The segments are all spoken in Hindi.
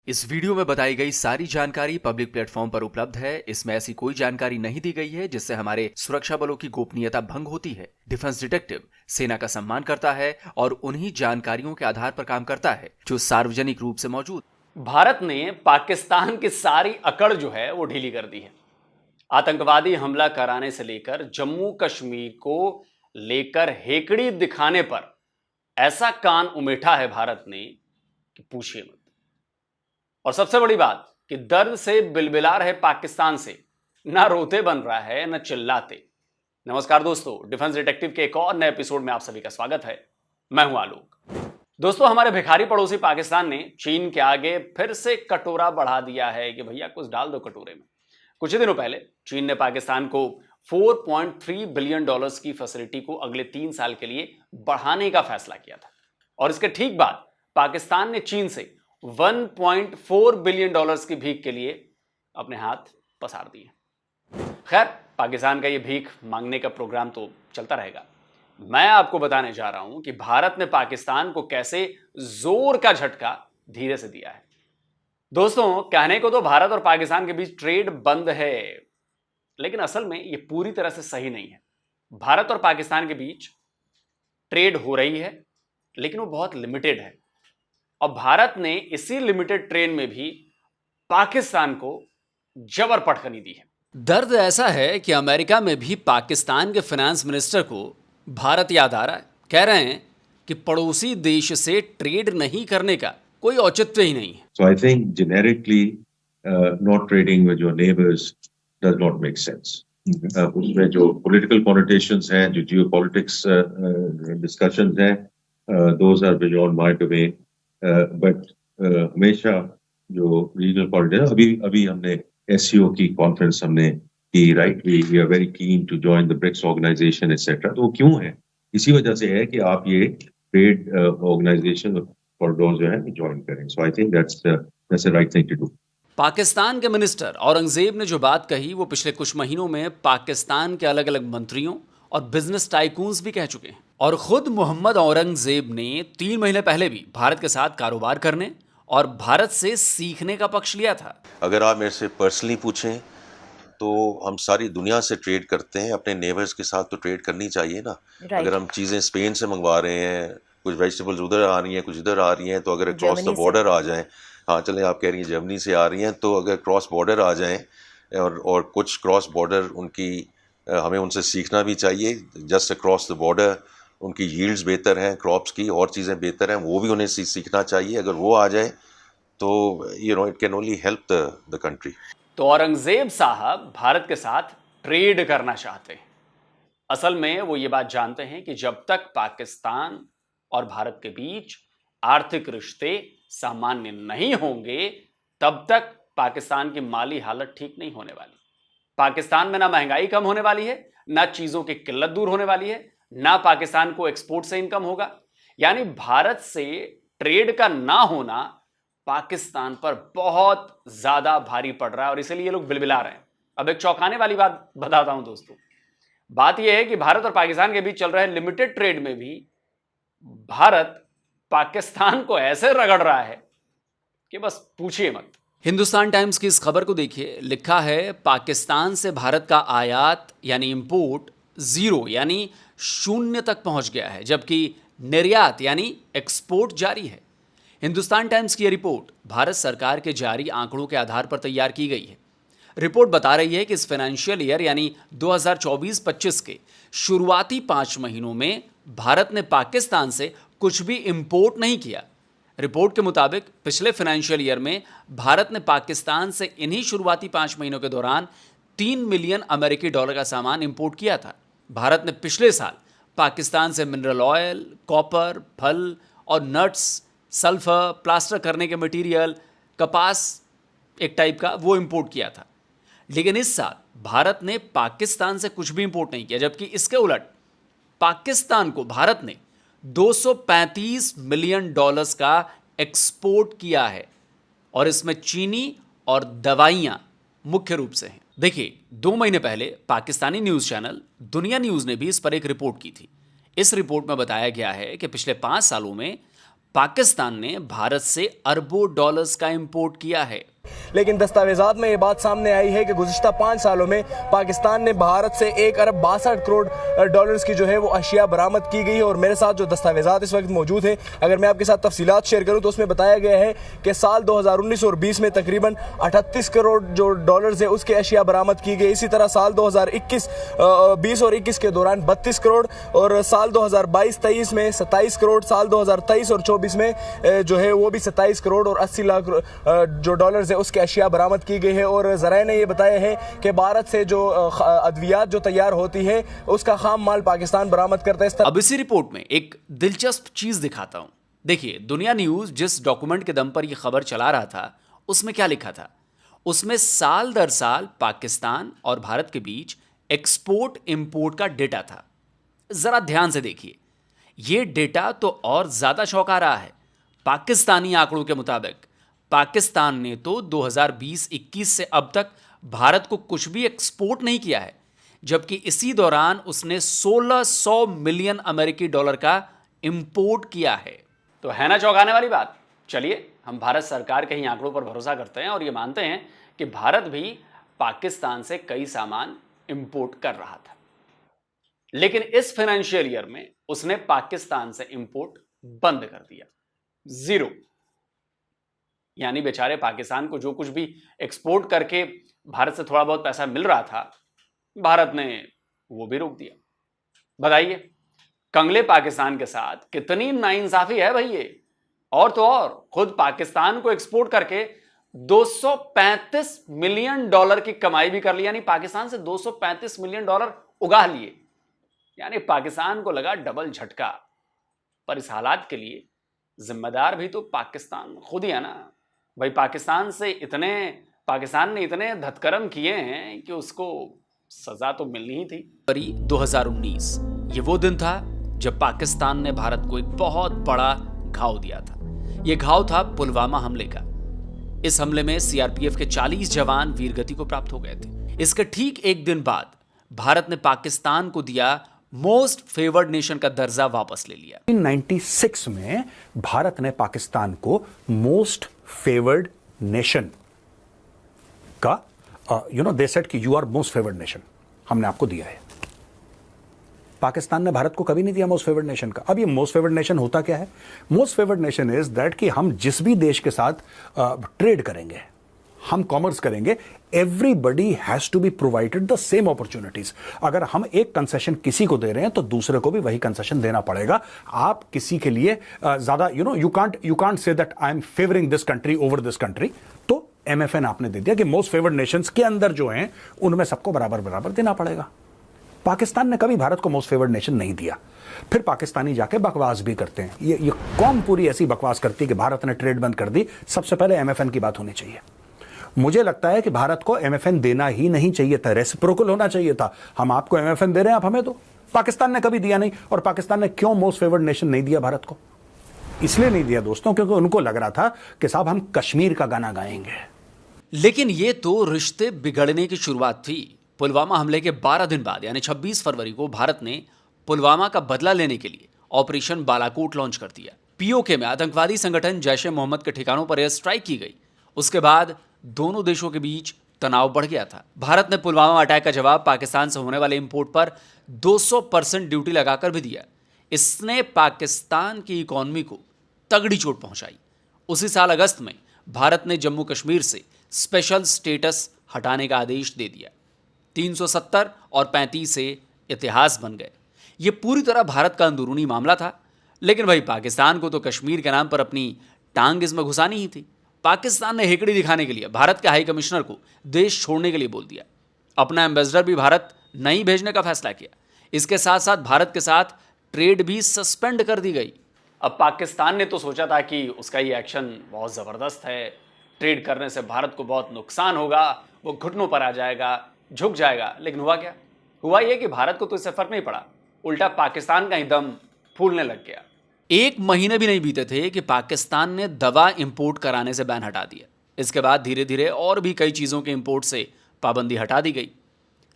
इस वीडियो में बताई गई सारी जानकारी पब्लिक प्लेटफॉर्म पर उपलब्ध है। इसमें ऐसी कोई जानकारी नहीं दी गई है जिससे हमारे सुरक्षा बलों की गोपनीयता भंग होती है। डिफेंस डिटेक्टिव सेना का सम्मान करता है और उन्हीं जानकारियों के आधार पर काम करता है जो सार्वजनिक रूप से मौजूद। भारत ने पाकिस्तान की सारी अकड़ जो है वो ढीली कर दी है। आतंकवादी हमला कराने से लेकर जम्मू कश्मीर को लेकर हेकड़ी दिखाने पर ऐसा कान उमेठा है भारत ने कि पूछिए मत। और सबसे बड़ी बात कि दर्द से बिलबिला रहे पाकिस्तान से ना रोते बन रहा है ना चिल्लाते। नमस्कार दोस्तों, डिफेंस डिटेक्टिव के एक और नए एपिसोड में आप सभी का स्वागत है। मैं हूं आलोक। दोस्तों, हमारे भिखारी पड़ोसी पाकिस्तान ने चीन के आगे फिर से कटोरा बढ़ा दिया है कि भैया कुछ डाल दो कटोरे में। कुछ ही दिनों पहले चीन ने पाकिस्तान को $4.3 बिलियन की फैसिलिटी को अगले 3 साल के लिए बढ़ाने का फैसला किया था और इसके ठीक बाद पाकिस्तान ने चीन से $1.4 बिलियन की भीख के लिए अपने हाथ पसार दिए। खैर, पाकिस्तान का यह भीख मांगने का प्रोग्राम तो चलता रहेगा। मैं आपको बताने जा रहा हूं कि भारत ने पाकिस्तान को कैसे जोर का झटका धीरे से दिया है। दोस्तों, कहने को तो भारत और पाकिस्तान के बीच ट्रेड बंद है, लेकिन असल में यह पूरी तरह से सही नहीं है। भारत और पाकिस्तान के बीच ट्रेड हो रही है, लेकिन वो बहुत लिमिटेड है और भारत ने इसी लिमिटेड ट्रेड में भी पाकिस्तान को जबर पटखनी दी है। दर्द ऐसा है कि अमेरिका में भी पाकिस्तान के फाइनेंस मिनिस्टर को भारत याद आ रहा है। कह रहे हैं कि पड़ोसी देश से ट्रेड नहीं करने का कोई औचित्य ही नहीं है। So I think generically not trading with your neighbors does not make sense. उसमें जो political connotations हैं, जो geopolitics discussions हैं, those are beyond my domain. But हमेशा जो regional politics, अभी हमने SCO की conference हमने की, right? We are very keen to join the BRICS organization, etc. तो वो क्यों है? इसी वजह से है कि आप ये trade organization कॉरिडोर जो है ज्वाइन करें। So I think that's the right thing to do. Pakistan के मिनिस्टर औरंगजेब ने जो बात कही वो पिछले कुछ महीनों में पाकिस्तान के अलग अलग मंत्रियों और बिजनेस टाइकून्स भी कह चुके हैं। और खुद मोहम्मद औरंगजेब ने 3 महीने पहले भी भारत के साथ कारोबार करने और भारत से सीखने का पक्ष लिया था। अगर आप मेरे से पर्सनली पूछें तो हम सारी दुनिया से ट्रेड करते हैं, अपने नेबर्स के साथ तो ट्रेड करनी चाहिए ना। अगर हम चीज़ें स्पेन से मंगवा रहे हैं, कुछ वेजिटेबल्स उधर आ रही हैं, कुछ इधर आ रही हैं, तो अगर क्रॉस द बॉर्डर आ जाएं, हाँ चलें, आप कह रही हैं जर्मनी से आ रही हैं, तो अगर क्रॉस बॉर्डर आ जाएं और कुछ क्रॉस बॉर्डर उनकी हमें उनसे सीखना भी चाहिए। जस्ट अक्रॉस द बॉर्डर उनकी यील्ड्स बेहतर हैं, क्रॉप्स की और चीज़ें बेहतर हैं, वो भी उन्हें सीखना चाहिए। अगर वो आ जाए तो it can only help the country. तो औरंगजेब साहब भारत के साथ ट्रेड करना चाहते हैं। असल में वो ये बात जानते हैं कि जब तक पाकिस्तान और भारत के बीच आर्थिक रिश्ते सामान्य नहीं होंगे तब तक पाकिस्तान की माली हालत ठीक नहीं होने वाली। पाकिस्तान में ना महंगाई कम होने वाली है, ना चीजों की किल्लत दूर होने वाली है, ना पाकिस्तान को एक्सपोर्ट से इनकम होगा। यानी भारत से ट्रेड का ना होना पाकिस्तान पर बहुत ज्यादा भारी पड़ रहा है और इसलिए ये लोग बिलबिला रहे हैं। अब एक चौंकाने वाली बात बताता हूं दोस्तों। बात यह है कि भारत और पाकिस्तान के बीच चल रहे लिमिटेड ट्रेड में भी भारत पाकिस्तान को ऐसे रगड़ रहा है कि बस पूछिए मत। हिंदुस्तान टाइम्स की इस खबर को देखिए, लिखा है पाकिस्तान से भारत का आयात यानी इंपोर्ट 0 यानी 0 तक पहुंच गया है, जबकि निर्यात यानी एक्सपोर्ट जारी है। हिंदुस्तान टाइम्स की यह रिपोर्ट भारत सरकार के जारी आंकड़ों के आधार पर तैयार की गई है। रिपोर्ट बता रही है कि इस फाइनेंशियल ईयर यानी 2024-25 के शुरुआती 5 महीनों में भारत ने पाकिस्तान से कुछ भी इंपोर्ट नहीं किया। रिपोर्ट के मुताबिक पिछले फाइनेंशियल ईयर में भारत ने पाकिस्तान से इन्हीं शुरुआती 5 महीनों के दौरान $3 मिलियन का सामान इंपोर्ट किया था। भारत ने पिछले साल पाकिस्तान से मिनरल ऑयल, कॉपर, फल और नट्स, सल्फर, प्लास्टर करने के मटेरियल, कपास एक टाइप का, वो इंपोर्ट किया था। लेकिन इस साल भारत ने पाकिस्तान से कुछ भी इंपोर्ट नहीं किया, जबकि इसके उलट पाकिस्तान को भारत ने $235 मिलियन का एक्सपोर्ट किया है और इसमें चीनी और दवाइयां मुख्य रूप से हैं। देखिए, 2 महीने पहले पाकिस्तानी न्यूज़ चैनल दुनिया न्यूज़ ने भी इस पर एक रिपोर्ट की थी। इस रिपोर्ट में बताया गया है कि पिछले 5 सालों में पाकिस्तान ने भारत से अरबों डॉलर्स का इंपोर्ट किया है। लेकिन दस्तावेजात में ये बात सामने आई है कि गुज़िश्ता 5 सालों में पाकिस्तान ने भारत से 1 अरब 62 करोड़ डॉलर्स की जो है वो अशिया बरामद की गई है। और मेरे साथ जो दस्तावेजात इस वक्त मौजूद हैं, अगर मैं आपके साथ तफसीलात शेयर करूं तो उसमें बताया गया है कि साल 2019 और 20 में तकरीबन 38 करोड़ जो डॉलर्स है उसके अशिया बरामद की गई। इसी तरह साल 2020 और 21 के दौरान 32 करोड़ और साल 2022-23 में 27 करोड़, साल 2023 और 24 में जो है वो भी 27 करोड़ और 80 लाख जो डॉलर्स है उसके अशिया बरामद की गई है। और ज़राए ने ये बताया है कि भारत से जो अद्वियात जो तैयार होती है उसका खाम माल पाकिस्तान बरामद करता है। अब इसी रिपोर्ट में एक दिलचस्प चीज दिखाता हूं। देखिए, दुनिया न्यूज जिस डॉक्यूमेंट के दम पर यह खबर चला रहा था उसमें क्या लिखा था? उसमें साल दर साल पाकिस्तान और भारत के बीच एक्सपोर्ट इंपोर्ट का डेटा था। जरा ध्यान से देखिए, यह डेटा तो और ज्यादा चौंका रहा है। पाकिस्तानी आंकड़ों के मुताबिक पाकिस्तान ने तो 2020-21 से अब तक भारत को कुछ भी एक्सपोर्ट नहीं किया है, जबकि इसी दौरान उसने 1600 मिलियन अमेरिकी डॉलर का इंपोर्ट किया है। तो है ना चौंकाने वाली बात। चलिए, हम भारत सरकार के ही आंकड़ों पर भरोसा करते हैं और ये मानते हैं कि भारत भी पाकिस्तान से कई सामान इंपोर्ट कर रहा था, लेकिन इस फाइनेंशियल ईयर में उसने पाकिस्तान से इंपोर्ट बंद कर दिया, 0। यानी बेचारे पाकिस्तान को जो कुछ भी एक्सपोर्ट करके भारत से थोड़ा बहुत पैसा मिल रहा था, भारत ने वो भी रोक दिया। बताइए, कंगले पाकिस्तान के साथ कितनी नाइंसाफी है भाई ये। और तो और खुद पाकिस्तान को एक्सपोर्ट करके 235 मिलियन डॉलर की कमाई भी कर ली, यानी पाकिस्तान से 235 मिलियन डॉलर उगा लिए। यानी पाकिस्तान को लगा डबल झटका। पर इस हालात के लिए जिम्मेदार भी तो पाकिस्तान खुद ही है ना भाई। पाकिस्तान ने इतने धतकर्म किए हैं कि उसको सजा तो मिलनी ही थी। 2019 ये वो दिन था जब पाकिस्तान ने भारत को एक बहुत बड़ा घाव दिया था। यह घाव था पुलवामा हमले का। इस हमले में सीआरपीएफ के 40 जवान वीरगति को प्राप्त हो गए थे। इसके ठीक एक दिन बाद भारत ने पाकिस्तान को दिया मोस्ट फेवर्ड नेशन का दर्जा वापस ले लिया। 1996 में भारत ने पाकिस्तान को मोस्ट फेवर्ड नेशन का दे सेड कि you are most favoured nation, हमने आपको दिया है। पाकिस्तान ने भारत को कभी नहीं दिया मोस्ट फेवर्ड नेशन का। अब ये मोस्ट फेवर्ड नेशन होता क्या है? Most favoured nation is that कि हम जिस भी देश के साथ ट्रेड करेंगे, हम कॉमर्स करेंगे, everybody has to be provided the same opportunities. अगर हम एक कंसेशन किसी को दे रहे हैं तो दूसरे को भी वही कंसेशन देना पड़ेगा। आप किसी के लिए ज्यादा you can't say that I am favouring this country over this country. तो एमएफएन आपने दे दिया कि मोस्ट फेवर्ड नेशंस के अंदर जो हैं उनमें सबको बराबर बराबर देना पड़ेगा। पाकिस्तान ने कभी भारत को मोस्ट फेवर्ड नेशन नहीं दिया। फिर पाकिस्तानी जाके बकवास भी करते हैं। ये कौम पूरी ऐसी बकवास करती है कि भारत ने ट्रेड बंद कर दी। सबसे पहले एमएफएन की बात होनी चाहिए। मुझे लगता है कि भारत को एमएफएन देना ही नहीं चाहिए था, रेसिप्रोकल होना चाहिए था। हम आपको एमएफएन दे रहे हैं, आप हमें दो। पाकिस्तान ने कभी दिया नहीं। और पाकिस्तान ने क्यों मोस्ट फेवर्ड नेशन नहीं दिया भारत को? इसलिए नहीं दिया दोस्तों क्योंकि उनको लग रहा था कि साहब हम कश्मीर का गाना गाएंगे। लेकिन ये तो रिश्ते बिगड़ने की शुरुआत थी। पुलवामा हमले के 12 दिन बाद यानी 26 फरवरी को भारत ने पुलवामा का बदला लेने के लिए ऑपरेशन बालाकोट लॉन्च कर दिया। पीओके में आतंकवादी संगठन जैश-ए-मोहम्मद के ठिकानों पर एयर स्ट्राइक की गई। उसके बाद दोनों देशों के बीच तनाव बढ़ गया था। भारत ने पुलवामा अटैक का जवाब पाकिस्तान से होने वाले इंपोर्ट पर 200% ड्यूटी लगाकर भी दिया। इसने पाकिस्तान की इकॉनमी को तगड़ी चोट पहुंचाई। उसी साल अगस्त में भारत ने जम्मू कश्मीर से स्पेशल स्टेटस हटाने का आदेश दे दिया। 370 और 35 से इतिहास बन गए। ये पूरी तरह भारत का अंदरूनी मामला था, लेकिन भाई पाकिस्तान को तो कश्मीर के नाम पर अपनी टांग इसमें घुसानी ही थी। पाकिस्तान ने हेकड़ी दिखाने के लिए भारत के हाई कमिश्नर को देश छोड़ने के लिए बोल दिया। अपना एम्बेसडर भी भारत नहीं भेजने का फैसला किया। इसके साथ साथ भारत के साथ ट्रेड भी सस्पेंड कर दी गई। अब पाकिस्तान ने तो सोचा था कि उसका ये एक्शन बहुत ज़बरदस्त है, ट्रेड करने से भारत को बहुत नुकसान होगा, वो घुटनों पर आ जाएगा, झुक जाएगा। लेकिन हुआ क्या? हुआ ये कि भारत को तो इससे फर्क नहीं पड़ा, उल्टा पाकिस्तान का ही दम फूलने लग गया। 1 महीने भी नहीं बीते थे कि पाकिस्तान ने दवा इंपोर्ट कराने से बैन हटा दिया। इसके बाद धीरे धीरे और भी कई चीज़ों के इंपोर्ट से पाबंदी हटा दी गई।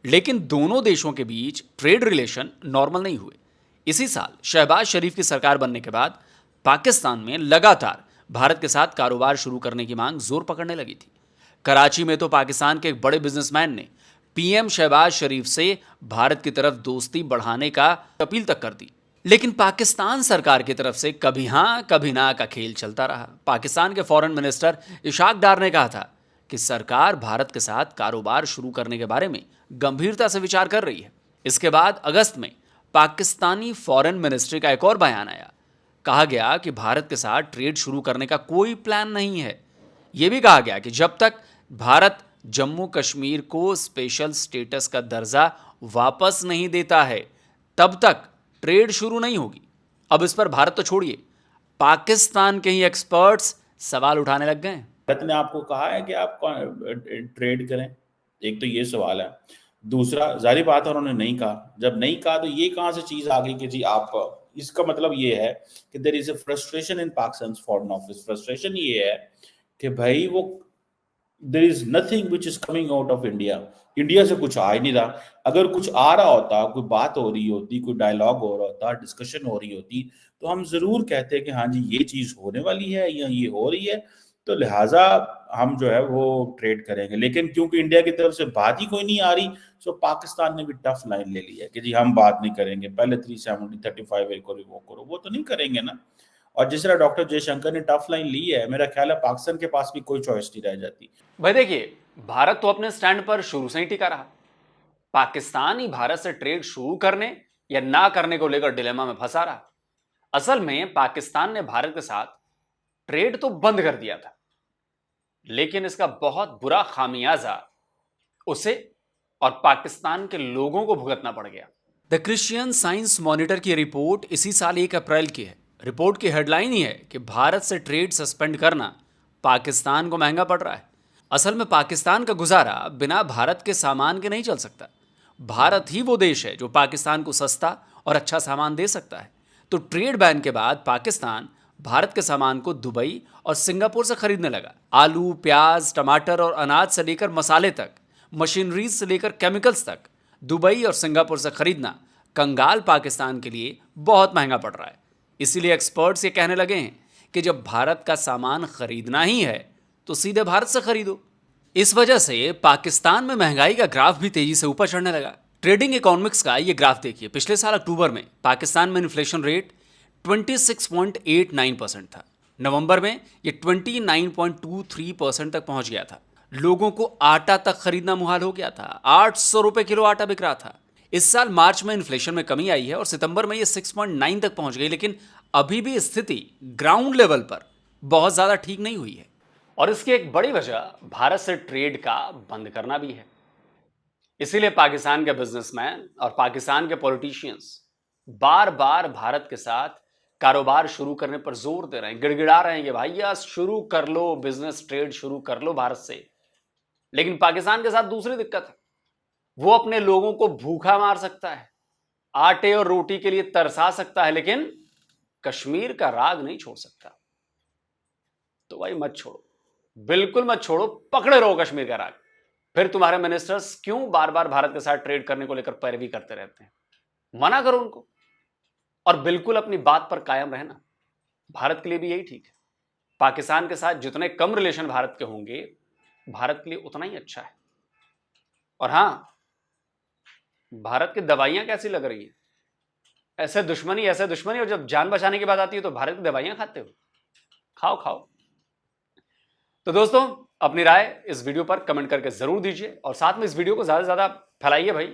लेकिन दोनों देशों के बीच ट्रेड रिलेशन नॉर्मल नहीं हुए। इसी साल शहबाज शरीफ की सरकार बनने के बाद पाकिस्तान में लगातार भारत के साथ कारोबार शुरू करने की मांग जोर पकड़ने लगी थी। कराची में तो पाकिस्तान के एक बड़े बिजनेसमैन ने पीएम शहबाज शरीफ से भारत की तरफ दोस्ती बढ़ाने का अपील तक कर दी। लेकिन पाकिस्तान सरकार की तरफ से कभी हां कभी ना का खेल चलता रहा। पाकिस्तान के फॉरेन मिनिस्टर इशाक डार ने कहा था कि सरकार भारत के साथ कारोबार शुरू करने के बारे में गंभीरता से विचार कर रही है। इसके बाद अगस्त में पाकिस्तानी फॉरेन मिनिस्ट्री का एक और बयान आया। कहा गया कि भारत के साथ ट्रेड शुरू करने का कोई प्लान नहीं है। यह भी कहा गया कि जब तक भारत जम्मू कश्मीर को स्पेशल स्टेटस का दर्जा वापस नहीं देता है तब तक ट्रेड शुरू नहीं होगी। अब इस पर भारत तो छोड़िए, पाकिस्तान के ही एक्सपर्ट्स सवाल उठाने लग गए हैं। भारत ने आपको कहा है कि आप ट्रेड करें, एक तो ये सवाल है। दूसरा, जाहिर बात है उन्होंने नहीं कहा। जब नहीं कहा तो ये कहां से चीज आ गई कि जी आप, इसका मतलब ये है कि there is a frustration in Pakistan foreign office. Frustration ये है कि भाई वो there is nothing which is coming out of India. India से कुछ आ ही नहीं रहा। अगर कुछ आ रहा होता, कोई बात हो रही होती, कोई डायलॉग हो रहा होता, डिस्कशन हो रही होती, तो हम जरूर कहते कि हाँ जी ये चीज होने वाली है या ये हो रही है, तो लिहाजा हम जो है वो ट्रेड करेंगे। लेकिन क्योंकि इंडिया की तरफ से बात ही कोई नहीं आ रही, सो पाकिस्तान ने भी टफ लाइन ले ली है कि जी हम बात नहीं करेंगे, पहले 370 35 एक करो, वो तो नहीं करेंगे ना। और जिस तरह डॉक्टर जयशंकर ने टफ लाइन ली है, मेरा ख्याल है पाकिस्तान के पास भी कोई चॉइस नहीं रह जाती। भाई देखिए, भारत तो अपने स्टैंड पर शुरू से ही टिका रहा। पाकिस्तान ही भारत से ट्रेड शुरू करने या ना करने को लेकर डिलेमा में फंसा रहा। असल में पाकिस्तान ने भारत के साथ ट्रेड तो बंद कर दिया था, लेकिन इसका बहुत बुरा खामियाजा उसे और पाकिस्तान के लोगों को भुगतना पड़ गया। द क्रिश्चियन साइंस मॉनिटर की रिपोर्ट इसी साल 1 अप्रैल की है। रिपोर्ट की हेडलाइन ही है कि भारत से ट्रेड सस्पेंड करना पाकिस्तान को महंगा पड़ रहा है। असल में पाकिस्तान का गुजारा बिना भारत के सामान के नहीं चल सकता। भारत ही वो देश है जो पाकिस्तान को सस्ता और अच्छा सामान दे सकता है। तो ट्रेड बैन के बाद पाकिस्तान भारत के सामान को दुबई और सिंगापुर से खरीदने लगा। आलू, प्याज, टमाटर और अनाज से लेकर मसाले तक, मशीनरीज से लेकर केमिकल्स तक दुबई और सिंगापुर से खरीदना कंगाल पाकिस्तान के लिए बहुत महंगा पड़ रहा है। इसीलिए एक्सपर्ट्स ये कहने लगे हैं कि जब भारत का सामान खरीदना ही है तो सीधे भारत से खरीदो। इस वजह से पाकिस्तान में महंगाई का ग्राफ भी तेजी से ऊपर चढ़ने लगा। ट्रेडिंग इकोनॉमिक्स का ये ग्राफ देखिए। पिछले साल अक्टूबर में पाकिस्तान में इन्फ्लेशन रेट 26.89% था। नवंबर में ये 29.23% तक पहुंच गया था। लोगों को आटा तक खरीदना मुहाल हो गया था। 800 रुपए किलो आटा बिक रहा था। इस साल मार्च में इन्फ्लेशन में कमी आई है और सितंबर में ये 6.9 तक पहुंच गई, लेकिन अभी भी स्थिति ग्राउंड लेवल पर बहुत ज्यादा ठीक नहीं हुई है। और इसकी एक बड़ी वजह भारत से ट्रेड का बंद करना भी है। इसीलिए पाकिस्तान के बिजनेसमैन और पाकिस्तान के पॉलिटिशियंस बार बार भारत के साथ कारोबार शुरू करने पर जोर दे रहे हैं, गिड़गिड़ा रहे हैं कि भैया शुरू कर लो बिजनेस, ट्रेड शुरू कर लो भारत से। लेकिन पाकिस्तान के साथ दूसरी दिक्कत है, वो अपने लोगों को भूखा मार सकता है, आटे और रोटी के लिए तरसा सकता है, लेकिन कश्मीर का राग नहीं छोड़ सकता। तो भाई मत छोड़ो, बिल्कुल मत छोड़ो, पकड़े रहो कश्मीर का राग। फिर तुम्हारे मिनिस्टर्स क्यों बार बार भारत के साथ ट्रेड करने को लेकर पैरवी करते रहते हैं? मना करो उनको और बिल्कुल अपनी बात पर कायम रहना। भारत के लिए भी यही ठीक है। पाकिस्तान के साथ जितने कम रिलेशन भारत के होंगे, भारत के लिए उतना ही अच्छा है। और हां, भारत की दवाइयां कैसी लग रही है? ऐसे दुश्मनी और जब जान बचाने की बात आती है तो भारत की दवाइयां खाते हो। खाओ। तो दोस्तों, अपनी राय इस वीडियो पर कमेंट करके जरूर दीजिए और साथ में इस वीडियो को ज्यादा से ज्यादा फैलाइए भाई,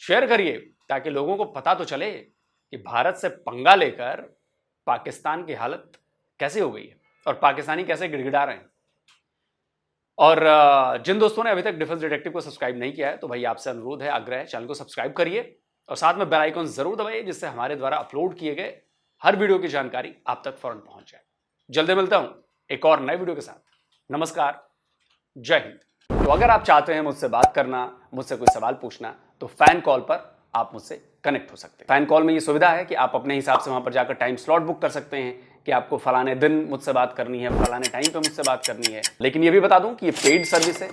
शेयर करिए, ताकि लोगों को पता तो चले कि भारत से पंगा लेकर पाकिस्तान की हालत कैसे हो गई है और पाकिस्तानी कैसे गिड़गिड़ा रहे हैं। और जिन दोस्तों ने अभी तक डिफेंस डिटेक्टिव को सब्सक्राइब नहीं किया है तो भाई आपसे अनुरोध है, आग्रह है, चैनल को सब्सक्राइब करिए और साथ में बेल आइकन जरूर दबाइए, जिससे हमारे द्वारा अपलोड किए गए हर वीडियो की जानकारी आप तक फौरन पहुंच जाए। जल्दी मिलता हूं एक और नए वीडियो के साथ। नमस्कार, जय हिंद। तो अगर आप चाहते हैं मुझसे बात करना, मुझसे कोई सवाल पूछना, तो फैन कॉल पर आप मुझसे कनेक्ट हो सकते हैं। फैन कॉल में ये सुविधा है कि आप अपने हिसाब से वहां पर जाकर टाइम स्लॉट बुक कर सकते हैं कि आपको फलाने दिन मुझसे बात करनी है, फलाने टाइम पे मुझसे बात करनी है। लेकिन ये भी बता दूं कि ये पेड सर्विस है।